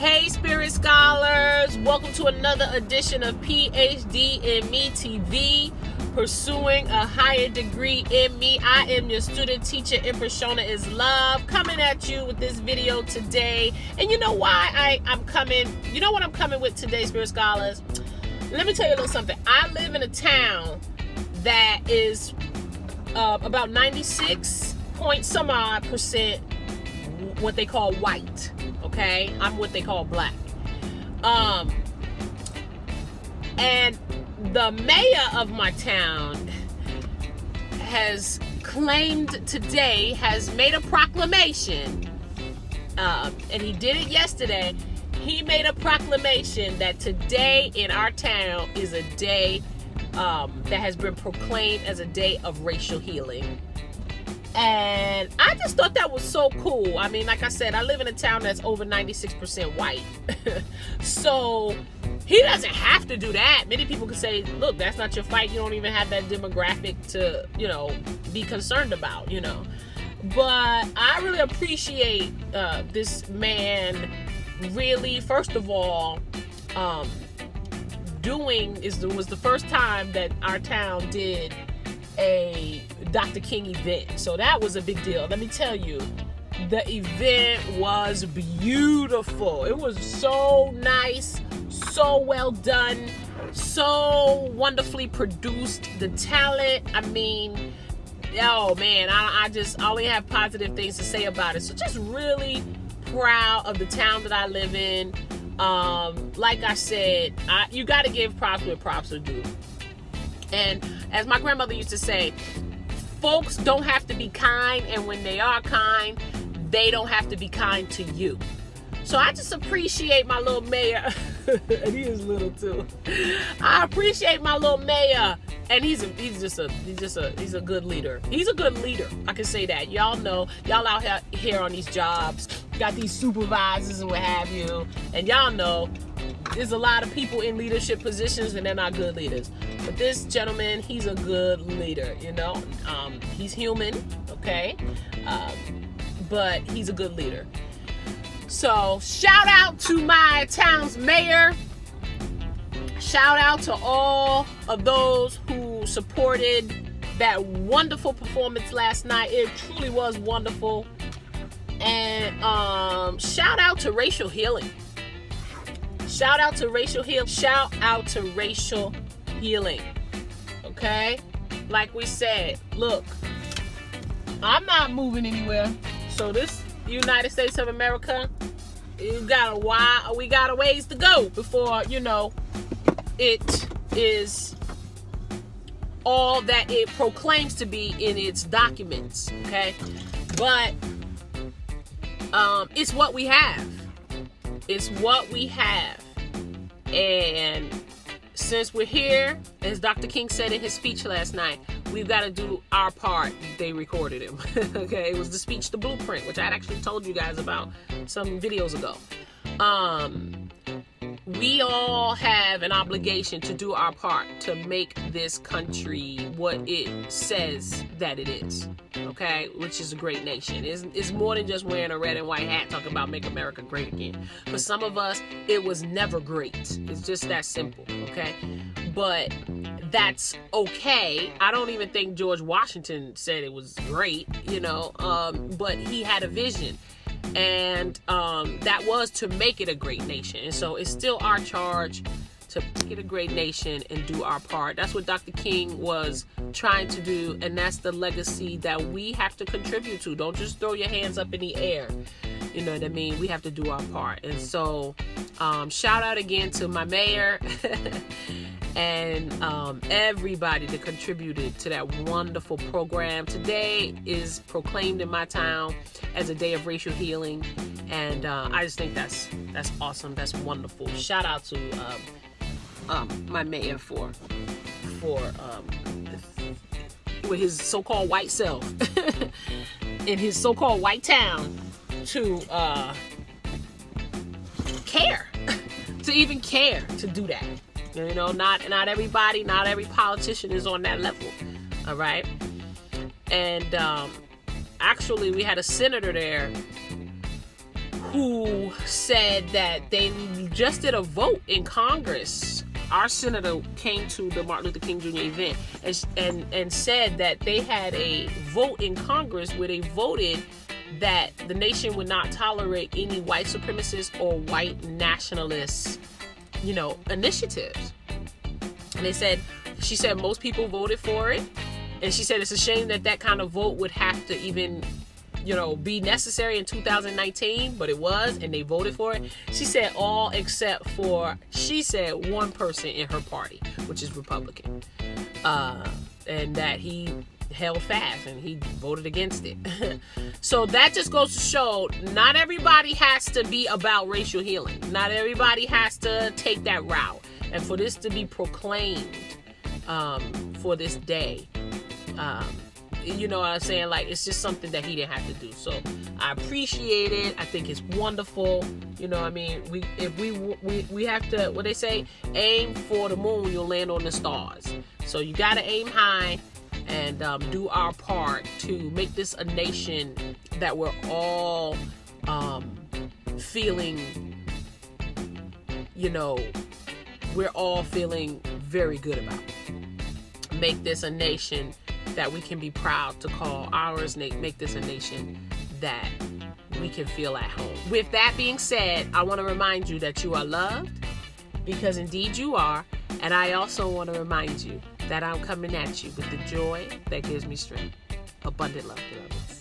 Hey Spirit Scholars, welcome to another edition of PHDinMETV, pursuing a higher degree in me. I am your student teacher and persona is love, coming at you with this video today. And you know why I'm coming, you know what I'm coming with today, Spirit Scholars? Let me tell you a little something. I live in a town that is about 96 point some odd percent what they call white. Okay, I'm what they call black. And the mayor of my town has claimed today, has made a proclamation, and he did it yesterday. He made a proclamation that today in our town is a day that has been proclaimed as a day of racial healing. And I just thought that was so cool. I mean, like I said, I live in a town that's over 96% white. So he doesn't have to do that. Many people could say, look, that's not your fight. You don't even have that demographic to, be concerned about, But I really appreciate this man really, first of all, was the first time that our town did a Dr. King event. So that was a big deal. Let me tell you, the event was beautiful. It was so nice, so well done, so wonderfully produced. The talent, I mean, oh man, I only have positive things to say about it. So just really proud of the town that I live in. Like I said, you got to give props where props are due. And as my grandmother used to say, folks don't have to be kind, and when they are kind, they don't have to be kind to you. So I just appreciate my little mayor, and he is little too. I appreciate my little mayor, and he's a good leader. He's a good leader. I can say that. Y'all know, y'all out here on these jobs, got these supervisors and what have you, and y'all know there's a lot of people in leadership positions and they're not good leaders. But this gentleman, he's a good leader, he's human, okay? But he's a good leader. So shout out to my town's mayor. Shout out to all of those who supported that wonderful performance last night. It truly was wonderful. And shout out to racial healing. Shout out to racial healing. Shout out to racial healing. Okay? Like we said, look, I'm not moving anywhere. So this United States of America, we got a ways to go before, it is all that it proclaims to be in its documents. Okay? But it's what we have. It's what we have. And since we're here, as Dr. King said in his speech last night, we've got to do our part. They recorded him. Okay, it was the speech, the blueprint, which I had actually told you guys about some videos ago. We all have an obligation to do our part to make this country what it says that it is, okay? Which is a great nation. It's more than just wearing a red and white hat talking about make America great again. For some of us, it was never great. It's just that simple, okay? But that's okay. I don't even think George Washington said it was great, but he had a vision. And that was to make it a great nation. And so it's still our charge to make it a great nation and do our part. That's what Dr. King was trying to do, and that's the legacy that we have to contribute to. Don't just throw your hands up in the air. You know what I mean? We have to do our part. And so shout out again to my mayor and everybody that contributed to that wonderful program. Today is proclaimed in my town as a day of racial healing, and I just think that's awesome. That's wonderful. Shout out to my mayor for with his so-called white self in his so-called white town to care, to even care to do that. Not everybody, not every politician is on that level. All right. And actually we had a senator there who said that they just did a vote in Congress. Our senator came to the Martin Luther King Jr. event and said that they had a vote in Congress where they voted that the nation would not tolerate any white supremacist or white nationalist, initiatives. And she said most people voted for it. And she said it's a shame that kind of vote would have to even, be necessary in 2019, but it was, and they voted for it. She said all except for, one person in her party, which is Republican. And that he held fast and he voted against it. So that just goes to show not everybody has to be about racial healing. Not everybody has to take that route. And for this to be proclaimed for this day, you know what I'm saying? Like, it's just something that he didn't have to do. So I appreciate it. I think it's wonderful. You know what I mean? We have to, what they say, aim for the moon, you'll land on the stars. So you got to aim high and do our part to make this a nation that we're all feeling, we're all feeling very good about. Make this a nation that we can be proud to call ours. Make this a nation that we can feel at home. With that being said, I want to remind you that you are loved, because indeed you are. And I also want to remind you that I'm coming at you with the joy that gives me strength. Abundant love, beloveds.